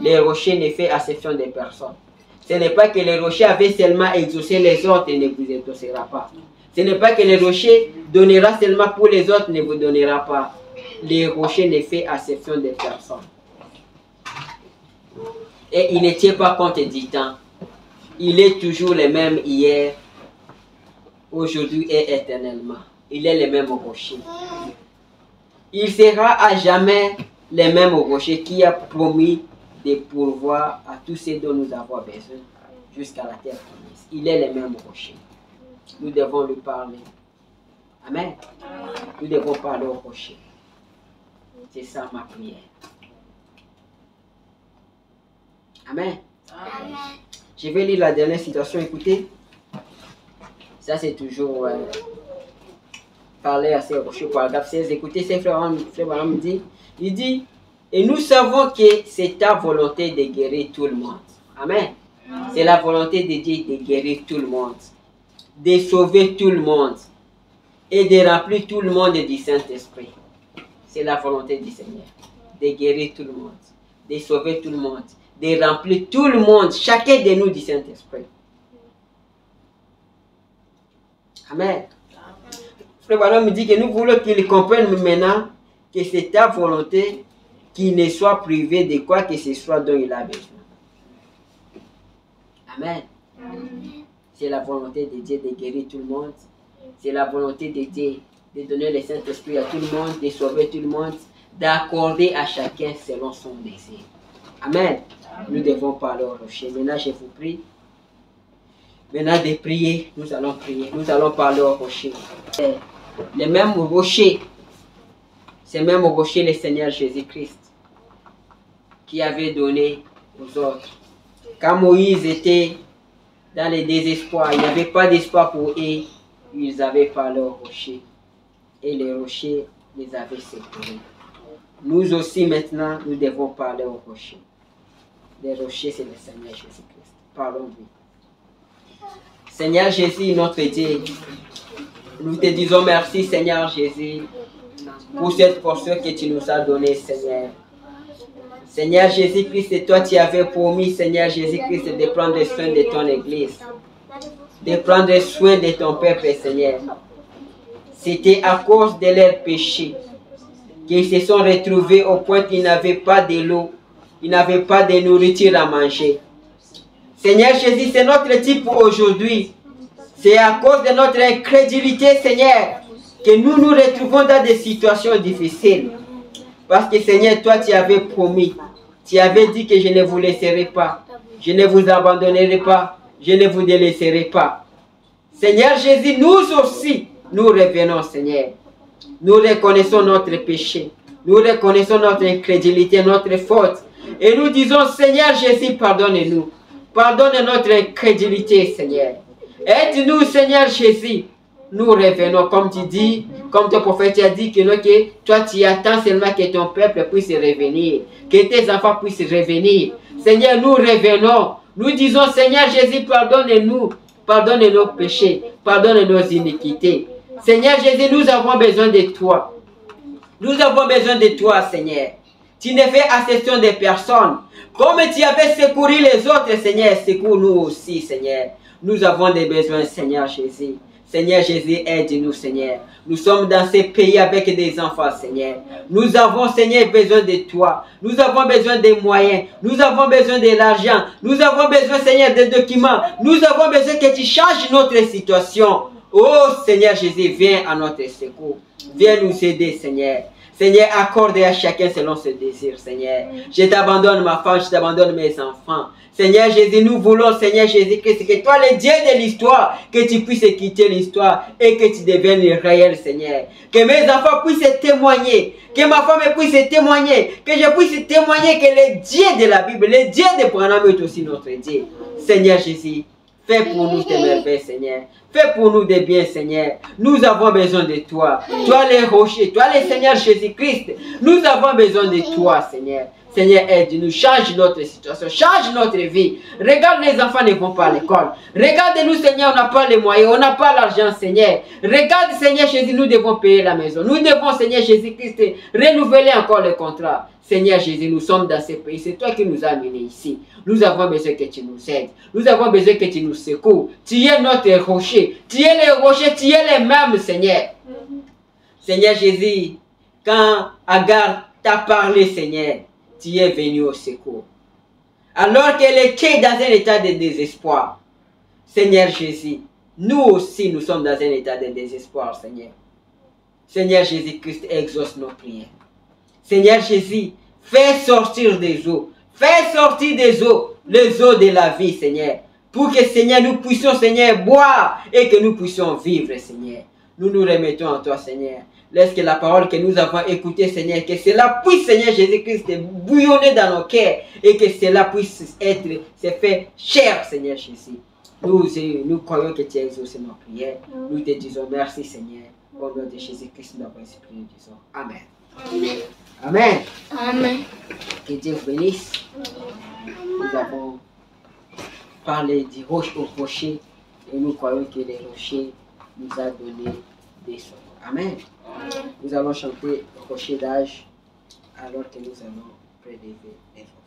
S1: Les rochers ne fait exception des personnes. Ce n'est pas que les rochers avaient seulement exaucé les autres et ne vous exaucera pas. Ce n'est pas que les rochers donnera seulement pour les autres, ne vous donnera pas. Les rochers ne fait exception des personnes. Et il ne tient pas compte du temps. Il est toujours le même hier, aujourd'hui et éternellement. Il est le même rocher. Il sera à jamais le même rocher qui a promis de pourvoir à tous ceux dont nous avons besoin jusqu'à la terre promise. Il est le même rocher. Nous devons lui parler. Amen. Nous devons parler au rocher. C'est ça ma prière. Amen. Amen. Je vais lire la dernière citation. Écoutez. Ça c'est toujours parler à ces rochers. Paragraphe 16. Écoutez, c'est frère Branham dit. Il dit, et nous savons que c'est ta volonté de guérir tout le monde. Amen. C'est la volonté de Dieu de guérir tout le monde. De sauver tout le monde. Et de remplir tout le monde du Saint-Esprit. C'est la volonté du Seigneur. De guérir tout le monde. De sauver tout le monde. De remplir tout le monde, chacun de nous du Saint-Esprit. Amen. Frère Branham me dit que nous voulons qu'il comprenne maintenant que c'est ta volonté qu'il ne soit privé de quoi que ce soit dont il a besoin. Amen. C'est la volonté de Dieu de guérir tout le monde. C'est la volonté de Dieu de donner le Saint-Esprit à tout le monde, de sauver tout le monde, d'accorder à chacun selon son désir. Amen. Nous devons parler au rocher. Maintenant, je vous prie. Maintenant de prier, nous allons prier. Nous allons parler au rocher. Le même rocher, c'est même rocher le Seigneur Jésus-Christ qui avait donné aux autres. Quand Moïse était dans le désespoir, il n'y avait pas d'espoir pour eux, ils avaient parlé au rocher. Et le rocher les avait secourus. Nous aussi maintenant, nous devons parler au rocher. Le rocher, c'est le Seigneur Jésus-Christ. Parlons-lui. Seigneur Jésus, notre Dieu, nous te disons merci, Seigneur Jésus, pour cette portion que tu nous as donnée, Seigneur. Seigneur Jésus-Christ, toi tu avais promis, Seigneur Jésus-Christ, de prendre soin de ton Église, de prendre soin de ton peuple, Seigneur. C'était à cause de leurs péchés qu'ils se sont retrouvés au point qu'ils n'avaient pas de l'eau, ils n'avaient pas de nourriture à manger. Seigneur Jésus, c'est notre type pour aujourd'hui. C'est à cause de notre incrédulité, Seigneur, que nous nous retrouvons dans des situations difficiles. Parce que, Seigneur, toi, tu avais promis, tu avais dit que je ne vous laisserai pas, je ne vous abandonnerai pas, je ne vous délaisserai pas. Seigneur Jésus, nous aussi, nous revenons, Seigneur. Nous reconnaissons notre péché, nous reconnaissons notre incrédulité, notre faute. Et nous disons, Seigneur Jésus, pardonne-nous. Pardonne notre incrédulité, Seigneur. Aide-nous, Seigneur Jésus. Nous revenons, comme tu dis, comme ton prophète a dit, que toi tu attends seulement que ton peuple puisse revenir, que tes enfants puissent revenir. Seigneur, nous revenons. Nous disons, Seigneur Jésus, pardonne-nous. Pardonne nos péchés, pardonne nos iniquités. Seigneur Jésus, nous avons besoin de toi. Nous avons besoin de toi, Seigneur. Tu ne fais exception de personne. Comme tu avais secouru les autres, Seigneur, secours-nous aussi, Seigneur. Nous avons des besoins, Seigneur Jésus. Seigneur Jésus, aide-nous, Seigneur. Nous sommes dans ces pays avec des enfants, Seigneur. Nous avons, Seigneur, besoin de toi. Nous avons besoin des moyens. Nous avons besoin de l'argent. Nous avons besoin, Seigneur, des documents. Nous avons besoin que tu changes notre situation. Oh, Seigneur Jésus, viens à notre secours. Viens nous aider, Seigneur. Seigneur, accorde à chacun selon ses désirs, Seigneur. Je t'abandonne ma femme, je t'abandonne mes enfants. Seigneur Jésus, nous voulons, Seigneur Jésus-Christ, que toi, le Dieu de l'histoire, que tu puisses quitter l'histoire et que tu deviennes réel, Seigneur. Que mes enfants puissent témoigner, que ma femme puisse témoigner, que je puisse témoigner que le Dieu de la Bible, le Dieu de Branham est aussi notre Dieu. Seigneur Jésus, fais pour nous tes merveilles, Seigneur. Fais pour nous des biens, Seigneur. Nous avons besoin de toi. Toi, les rochers, toi, le Seigneur Jésus-Christ. Nous avons besoin de toi, Seigneur. Seigneur, aide-nous, change notre situation, change notre vie. Regarde, les enfants ne vont pas à l'école. Regarde-nous, Seigneur, on n'a pas les moyens, on n'a pas l'argent, Seigneur. Regarde, Seigneur Jésus, nous devons payer la maison. Nous devons, Seigneur Jésus-Christ, renouveler encore le contrat. Seigneur Jésus, nous sommes dans ce pays. C'est toi qui nous as amenés ici. Nous avons besoin que tu nous aides. Nous avons besoin que tu nous secours. Tu es notre rocher. Tu es le rocher, tu es le même, Seigneur. Seigneur Jésus, quand Agar t'a parlé, Seigneur, tu es venu au secours. Alors qu'elle était dans un état de désespoir. Seigneur Jésus, nous aussi, nous sommes dans un état de désespoir, Seigneur. Seigneur Jésus-Christ, exauce nos prières. Seigneur Jésus, fais sortir des eaux. Fais sortir des eaux, les eaux de la vie, Seigneur. Pour que, Seigneur, nous puissions, Seigneur, boire et que nous puissions vivre, Seigneur. Nous nous remettons en toi, Seigneur. Laisse que la parole que nous avons écoutée, Seigneur, que cela puisse, Seigneur Jésus-Christ, bouillonner dans nos cœurs et que cela puisse être, se faire chair, Seigneur Jésus. Nous croyons que tu as exaucé nos prières. Nous te disons merci, Seigneur. Au nom de Jésus-Christ, nous avons esprit, nous disons Amen.
S2: Amen.
S1: Amen.
S2: Amen.
S1: Que Dieu vous bénisse. Nous avons parlé du rocher au rocher et nous croyons que le rocher nous a donné des secours. Amen. Nous allons chanter le rocher d'âge alors que nous allons prélever les enfants.